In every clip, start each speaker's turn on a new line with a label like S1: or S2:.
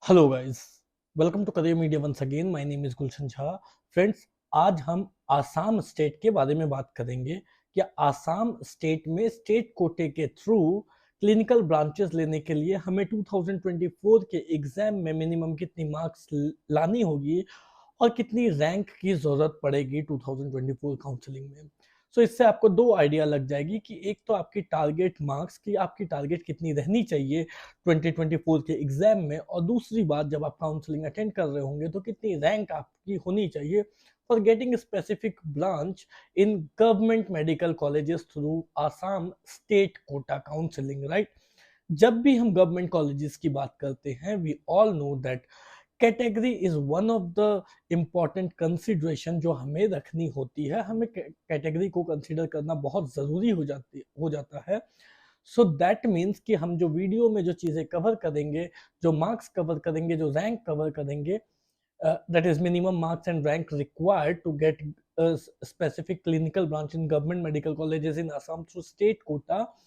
S1: Hello guys, welcome to Career Media once again. My name is Gulshan Jha. Friends, आज हम Assam state के बारे में बात करेंगे कि आसाम स्टेट में स्टेट कोटे के थ्रू क्लिनिकल ब्रांचेस लेने के लिए हमें 2024 के एग्जाम में मिनिमम कितनी मार्क्स लानी होगी और कितनी रैंक की जरूरत पड़ेगी 2024 काउंसलिंग में। सो इससे आपको दो आइडिया लग जाएगी कि एक तो आपकी टारगेट मार्क्स की आपकी टारगेट कितनी रहनी चाहिए 2024 के एग्जाम में, और दूसरी बात जब आप काउंसलिंग अटेंड कर रहे होंगे तो कितनी रैंक आपकी होनी चाहिए for getting specific branch in government medical colleges through Assam state quota counselling, right. जब भी हम गवर्नमेंट कॉलेजेस की बात करते हैं, we all know that category is one of the important consideration जो हमें रखनी होती है। हमें कैटेगरी को कंसिडर करना बहुत ज़रूरी हो जाता है। सो दैट मीन्स कि हम जो वीडियो में जो चीज़ें कवर करेंगे, जो मार्क्स कवर करेंगे, जो रैंक कवर करेंगे, that is minimum marks and rank required to get specific clinical branch in government medical colleges in Assam through state quota,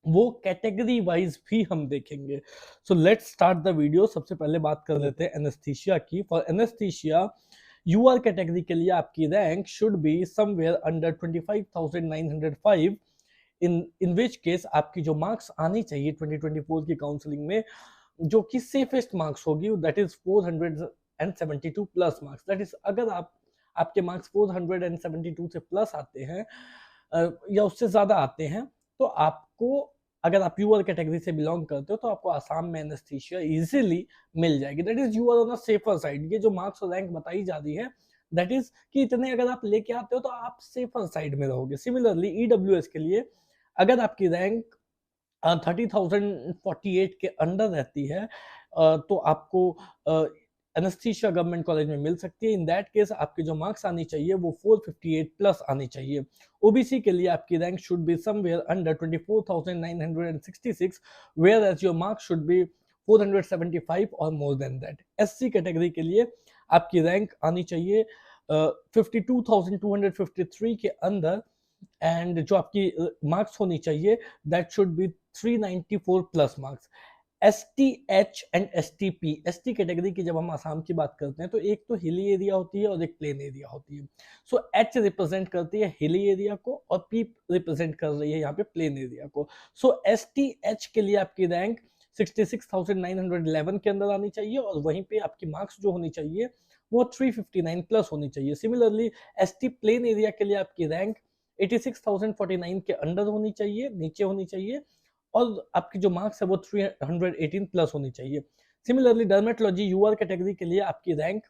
S1: वो कैटेगरी वाइज भी हम देखेंगे। So let's start the video. सबसे पहले बात कर लेते हैं एनेस्थीसिया की। फॉर एनेस्थीसिया यूआर कैटेगरी के लिए आपकी rank should be somewhere under 25,905, in which case आपकी जो मार्क्स आनी चाहिए 2024 की काउंसलिंग में, जो कि सेफेस्ट मार्क्स होगी, that is 472 plus marks. That is अगर आपके मार्क्स 472 से प्लस आते हैं या उससे ज्यादा आते हैं, तो आपको, अगर आप यूआर कैटेगरी से बिलोंग करते हो, तो आपको आसाम में एनेस्थीसिया इजीली मिल जाएगी। That is you are on a safer side. ये जो मार्क्स और रैंक बताई जा रही है, दैट इज कि इतने अगर आप लेके आते हो तो आप सेफर साइड में रहोगे। सिमिलरली ईडब्ल्यूएस के लिए अगर आपकी रैंक 30,048 के अंडर रहती है, तो आपको एनेस्थीसिया गवर्नमेंट कॉलेज में मिल सकती है। इन दैट केस आपकी जो मार्क्स आनी चाहिए वो 458 प्लस आनी चाहिए। ओबीसी के लिए आपकी rank should be somewhere under 24,966, where as your marks should be 475 और more than that. SC category के लिए आपकी रैंक आनी चाहिए 52,253 के अंदर, एंड जो आपकी मार्क्स होनी चाहिए that should be 394 plus marks. S T H and S T P, S T category की जब हम आसाम की बात करते हैं तो एक तो हिली एरिया होती है और एक प्लेन एरिया होती है। सो एच रिप्रेजेंट करती है हिली एरिया को और पी रिप्रेजेंट कर रही है यहाँ पे प्लेन एरिया को। सो एस टी एच के लिए आपकी रैंक 66,911 के अंदर आनी चाहिए, और वहीं पे आपकी मार्क्स जो होनी चाहिए वो 359 प्लस होनी चाहिए। Similarly S T plane area के लिए आपकी रैंक 86,049 के अंडर होनी चाहिए, नीचे होनी चाहिए, और आपकी जो मार्क्स है वो 318 प्लस होनी चाहिए। सिमिलरली डर्मेटोलॉजी यूआर कैटेगरी के लिए आपकी रैंक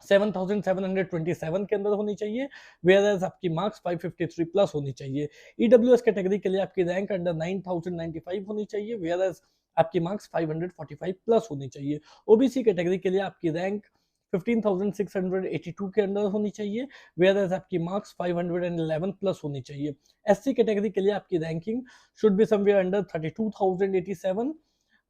S1: 7,727 के अंदर होनी चाहिए, वेयर एज आपकी मार्क्स 553 प्लस होनी चाहिए। ईडब्ल्यूएस कैटेगरी के लिए आपकी रैंक अंडर 9,095 होनी चाहिए, वेयर एज आपकी मार्क्स 545 प्लस होनी चाहिए। ओबीसी कैटेगरी के लिए आपकी रैंक 15,682 के अंदर होनी चाहिए, वेयर एज आपकी मार्क्स 511 प्लस होनी चाहिए। एससी कैटेगरी के लिए आपकी ranking should be somewhere under 32,087,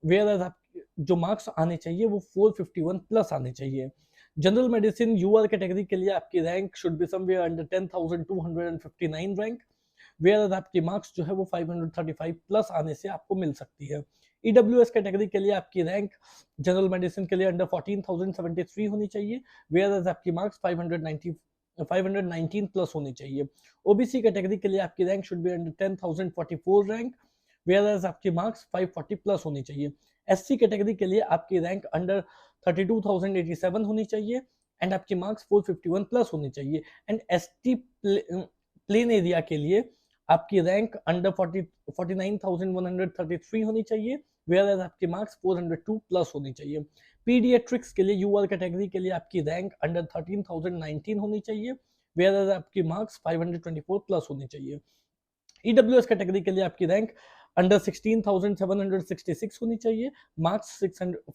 S1: whereas एज आप जो मार्क्स आने चाहिए वो 451 प्लस आने चाहिए। जनरल मेडिसिन यूआर कैटेगरी के लिए आपकी rank should be somewhere under 10,259 rank, whereas एज आपकी मार्क्स जो है वो 535 प्लस आने से आपको मिल सकती है। ईडब्ल्यूएस कैटेगरी के लिए आपकी रैंक जनरल मेडिसिन के लिए अंडर 14,073 होनी चाहिए, वेयर एज आपकी मार्क्स 519 प्लस होनी चाहिए। ओबीसी कैटेगरी के लिए आपकी rank should be under 10,044 rank, whereas एज आपकी मार्क्स 540 प्लस होनी चाहिए। एससी कैटेगरी के लिए आपकी रैंक अंडर 32,087 होनी चाहिए, एंड आपकी मार्क्स 451 प्लस होनी चाहिए। एंड एसटी प्लेन एरिया के लिए आपकी रैंक अंडर 49,133 होनी चाहिए, वेयर एज आपकी मार्क्स 402 प्लस होनी चाहिए। पीडियाट्रिक्स के लिए यूआर कैटेगरी के लिए आपकी रैंक अंडर 13,019 होनी चाहिए, वेयर एज आपकी मार्क्स 524 प्लस होनी चाहिए। ईडब्ल्यूएस कैटेगरी के लिए आपकी रैंक अंडर 16,766 होनी चाहिए, मार्क्स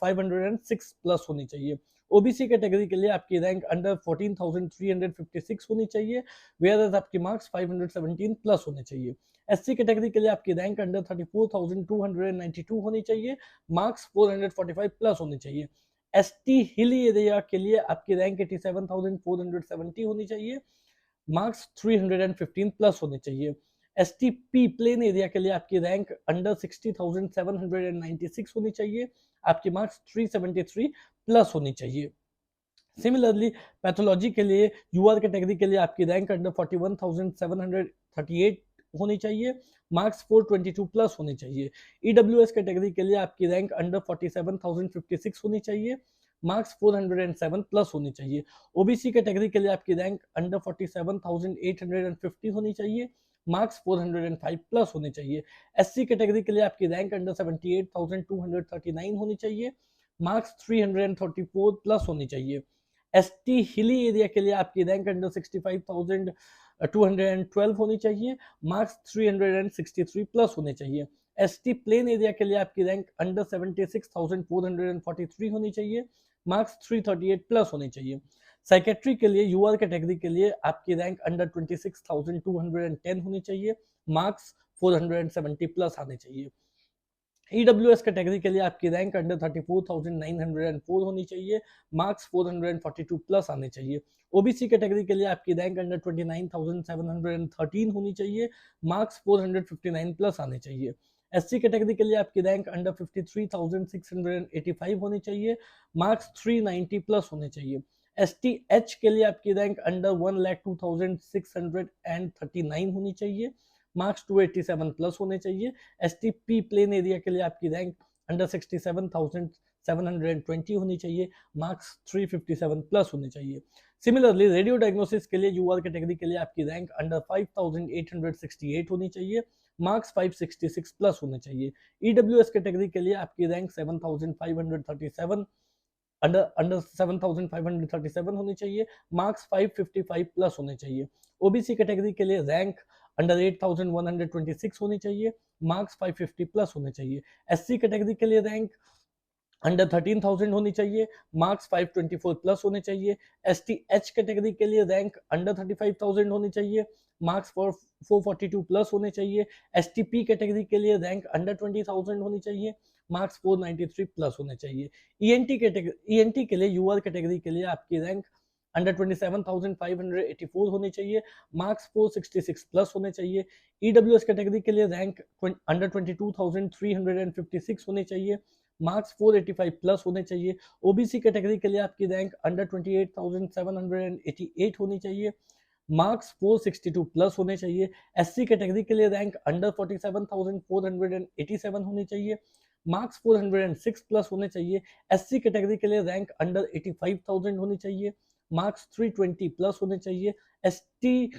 S1: 506 प्लस होनी चाहिए। ओबीसी कैटेगरी के लिए आपकी रैंक अंडर 14,356 होनी चाहिए, वेयर एज आपकी मार्क्स 517 प्लस होने चाहिए। एससी कैटेगरी के लिए आपकी रैंक अंडर 34,292 होनी चाहिए, मार्क्स 445 प्लस होनी चाहिए। एसटी हिली एरिया के लिए आपकी रैंक 87,470 होनी चाहिए, मार्क्स 315 प्लस होने चाहिए। एसटीपी प्लेन एरिया के लिए आपकी रैंक अंडर 60,796 होनी चाहिए, आपके मार्क्स 373 प्लस होनी चाहिए। सिमिलरली पैथोलॉजी के लिए यूआर कैटेगरी के लिए आपकी रैंक अंडर 41,738 होनी चाहिए, मार्क्स 422 प्लस होने चाहिए। ईडब्ल्यूएस कैटेगरी के लिए आपकी रैंक अंडर 47,056 होनी चाहिए, मार्क्स 407 प्लस होनी चाहिए। ओबीसी कैटेगरी के लिए आपकी रैंक अंडर 47,850 होनी चाहिए, मार्क्स 405 प्लस होने चाहिए। एससी कैटेगरी के लिए आपकी रैंक अंडर 78,239 होनी चाहिए, मार्क्स 334 प्लस होनी चाहिए। एसटी हिली एरिया के लिए आपकी रैंक अंडर 65,212 होनी चाहिए, मार्क्स 363 प्लस होने चाहिए। एसटी प्लेन एरिया के लिए आपकी रैंक अंडर 76,443 होनी चाहिए, मार्क्स 338 प्लस होने चाहिए। साइकेट्री के लिए यूआर कैटेगरी के लिए आपकी रैंक अंडर 26,210 होनी चाहिए, मार्क्स 470 प्लस आने चाहिए। ईडब्ल्यूएस कैटेगरी के लिए आपकी रैंक अंडर 34,904 होनी चाहिए, मार्क्स 442 प्लस आने चाहिए। ओबीसी कैटेगरी के लिए आपकी रैंक अंडर 29,713 होनी चाहिए, मार्क्स 459 प्लस आने चाहिए। एससी कैटेगरी के लिए आपकी रैंक अंडर 53,685 होनी चाहिए, मार्क्स 390 प्लस होने चाहिए। एसटी एच के लिए आपकी रैंक अंडर 1,02,639 होनी चाहिए, मार्क्स 287 प्लस होने चाहिए। एसटीपी प्लेन एरिया के लिए आपकी रैंक अंडर 67,720 होनी चाहिए, मार्क्स 357 प्लस होने चाहिए। सिमिलरली रेडियो डायग्नोसिस के लिए यूआर कैटेगरी के लिए आपकी रैंक अंडर 5,868 होनी चाहिए, मार्क्स 566 प्लस होने चाहिए। ईडब्ल्यूएस कैटेगरी के लिए आपकी रैंक 7,537 अंडर 7,537 होनी चाहिए, मार्क्स 555 प्लस होने चाहिए। ओबीसी कैटेगरी के लिए रैंक अंडर 8,126 होनी चाहिए, मार्क्स 550 प्लस होने चाहिए। एससी कैटेगरी के लिए रैंक अंडर 13,000 होनी चाहिए, मार्क्स 524 प्लस होने चाहिए। एसटी एच कैटेगरी के लिए रैंक अंडर 35,000 होनी चाहिए, मार्क्स 442 प्लस होने चाहिए। एसटीपी कैटेगरी के लिए रैंक अंडर 20,000 होनी चाहिए, मार्क्स 493 प्लस होने चाहिए। ईएनटी के लिए यूआर कैटेगरी के लिए आपकी रैंक अंडर 27,584 होनी चाहिए, मार्क्स 466 प्लस होने चाहिए। ईडब्ल्यूएस कैटेगरी के लिए रैंक अंडर 22,356 होनी चाहिए, मार्क्स 485 प्लस होने चाहिए। ओबीसी कैटेगरी के लिए आपकी रैंक अंडर 28,788 होनी चाहिए, मार्क्स 462 प्लस होने चाहिए। एससी कैटेगरी के लिए रैंक अंडर 47,487 होनी चाहिए, मार्क्स 406 प्लस होने चाहिए। एससी कैटेगरी के लिए रैंक अंडर 85,000 होनी चाहिए, मार्क्स 320 प्लस होने चाहिए। एसटी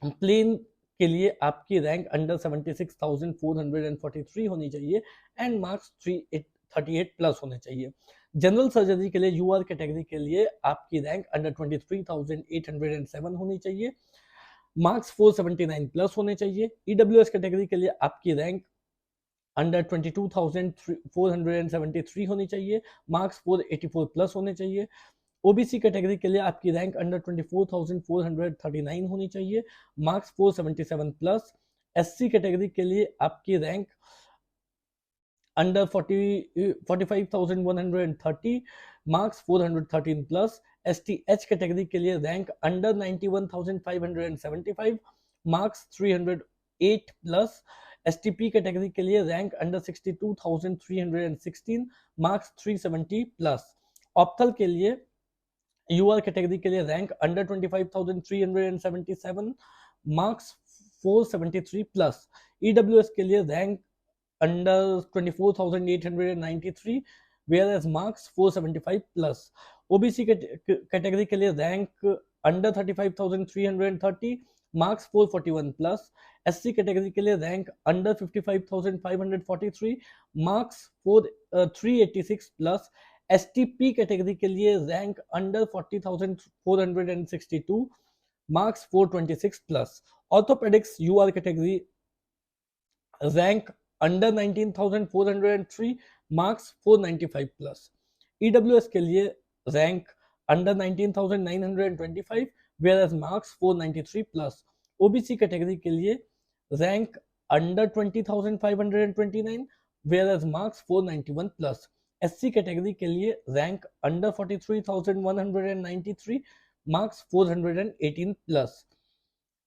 S1: प्लेन के लिए आपकी रैंक अंडर 76,443 होनी चाहिए एंड मार्क्स 338 प्लस होने चाहिए। जनरल सर्जरी के लिए यूआर कैटेगरी के लिए आपकी रैंक अंडर 23,807 होनी चाहिए, मार्क्स 479 प्लस होने चाहिए। ईडब्ल्यूएस कैटेगरी के लिए आपकी रैंक अंडर 22,473 होनी चाहिए, मार्क्स 484 प्लस होने चाहिए। ओबीसी कैटेगरी के लिए आपकी रैंक अंडर 24,439 होनी चाहिए, मार्क्स 477 प्लस। एससी कैटेगरी के लिए आपकी rank under 45,130, marks 413 plus. STH category के लिए rank under 91,575, marks 308 plus. STP category के लिए रैंक अंडर 62,316, मार्क्स 370 प्लस। ऑप्थल के लिए यूआर कैटेगरी के लिए rank under 25,377, marks 473 plus. EWS के लिए rank under 24,893, whereas marks 475 plus. OBC category के लिए rank under 35,330, marks 441 plus. SC category के लिए rank under 55,543, marks 386 plus. STP category के लिए rank under 40,462, marks 426 plus. Orthopaedics UR category rank under 19,403, marks 495 plus. EWS के लिए rank under 19,925, whereas marks 493 plus. OBC category के लिए rank under 20,529, whereas marks 491 plus. SC category के लिए rank under 43,193, marks 418 plus.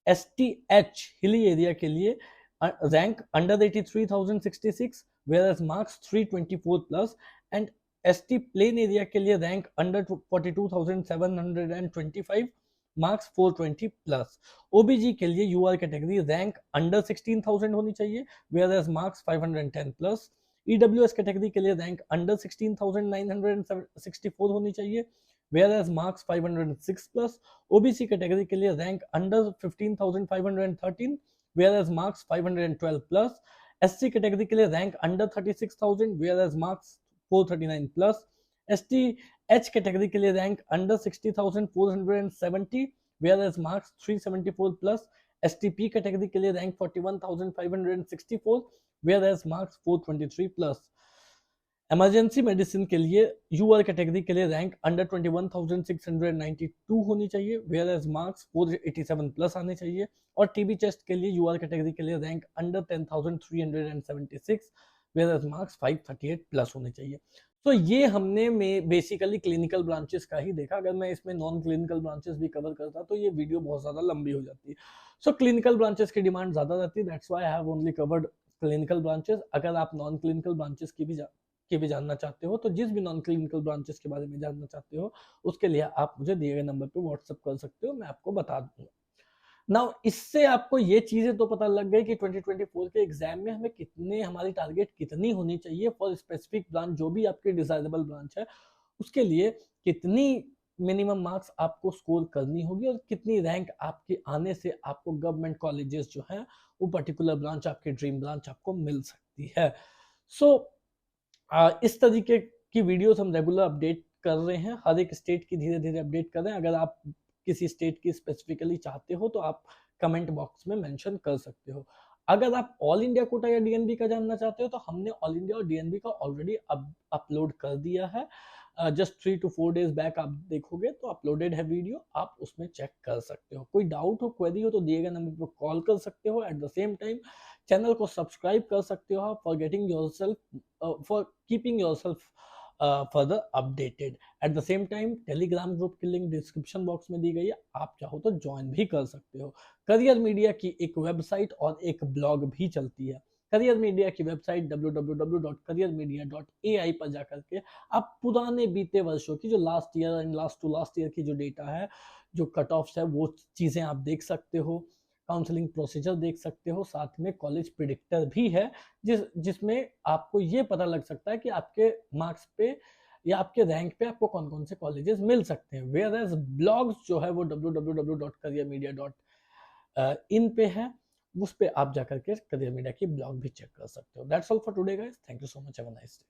S1: STH hilly area के लिए rank under 83,066, whereas marks 324 plus, and ST plain area के लिए रैंक अंडर 42,725, मार्क्स 420 प्लस। ओबीजी के लिए यूआर कैटेगरी रैंक अंडर 16,000 होनी चाहिए, whereas marks 510 plus. EWS category के लिए रैंक अंडर 16,964 होनी चाहिए, whereas marks 506 plus. OBC category के लिए rank under 15,513, whereas marks 512 plus. SC category के लिए rank under 36,000, whereas marks 439 plus. ST H category के लिए rank under 60,470, whereas marks 374 plus. STP category के लिए rank 41,564, whereas marks 423 plus. Emergency medicine के लिए यूआर कैटेगरी के लिए रैंक अंडर 21,692 होनी चाहिए, whereas मार्क्स 487 प्लस आने चाहिए। और टीबी चेस्ट के लिए यूआर कैटेगरी के लिए rank under 10,376, whereas marks 538 plus होने चाहिए। तो ये हमने में बेसिकली क्लिनिकल ब्रांचेस का ही देखा। अगर मैं इसमें नॉन क्लिनिकल ब्रांचेस भी कवर करता तो ये वीडियो बहुत ज्यादा लंबी हो जाती। सो क्लिनिकल ब्रांचेस की डिमांड ज्यादा रहती है, that's why I have only covered clinical branches. अगर आप नॉन क्लिनिकल ब्रांचेस की भी जानना चाहते हो, तो जिस भी नॉन क्लिनिकल ब्रांचेस के बारे में जानना चाहते हो, उसके लिए आप मुझे दिए गए नंबर पे व्हाट्सएप कर सकते हो, मैं आपको बता दूंगा। नाउ इससे आपको ये चीजें तो पता लग गई कि 2024 के एग्जाम में हमें कितने, हमारी टारगेट कितनी होनी चाहिए फॉर स्पेसिफिक ब्रांच, जो भी आपकी डिजायरेबल ब्रांच है, उसके लिए कितनी मिनिमम मार्क्स आपको स्कोर करनी होगी और कितनी रैंक आपके आने से आपको गवर्नमेंट कॉलेजेस जो है वो पर्टिकुलर ब्रांच, आपकी ड्रीम ब्रांच आपको मिल सकती है। सो इस तरीके की वीडियोस हम रेगुलर अपडेट कर रहे हैं, हर एक स्टेट की धीरे धीरे अपडेट कर रहे हैं। अगर आप किसी स्टेट की स्पेसिफिकली चाहते हो तो आप कमेंट बॉक्स में मेंशन कर सकते हो। अगर आप ऑल इंडिया कोटा या डीएनबी का जानना चाहते हो तो हमने ऑल इंडिया और डीएनबी का ऑलरेडी अपलोड कर दिया है। जस्ट 3 to 4 डेज बैक आप देखोगे तो अपलोडेड है वीडियो, आप उसमें चेक कर सकते हो। कोई डाउट हो, क्वेरी हो तो दिए गए नंबर पर कॉल कर सकते हो। At the same time channel को सब्सक्राइब कर सकते हो for getting yourself, for keeping yourself further updated. At the same time Telegram group की लिंक डिस्क्रिप्शन बॉक्स में दी गई है, आप चाहो तो ज्वाइन भी कर सकते हो। करियर मीडिया की एक वेबसाइट और एक ब्लॉग भी चलती है। करियर मीडिया की वेबसाइट www.careermedia.ai पर जाकर के आप पुराने बीते वर्षों की, जो last year and last to last year की जो डेटा है, जो कट ऑफ्स है, वो चीजें आप देख सकते हो। काउंसलिंग प्रोसीजर देख सकते हो, साथ में कॉलेज प्रिडिक्टर भी है जिसमें आपको ये पता लग सकता है कि आपके मार्क्स पे या आपके रैंक पे आपको कौन कौन से कॉलेजेस मिल सकते हैं। वेयर एज ब्लॉग्स जो है वो www.careermedia.in पे है, उस पे आप जाकर के करियर मीडिया की ब्लॉग भी चेक कर सकते हो। That's all for today guys, thank you so much, have a nice day.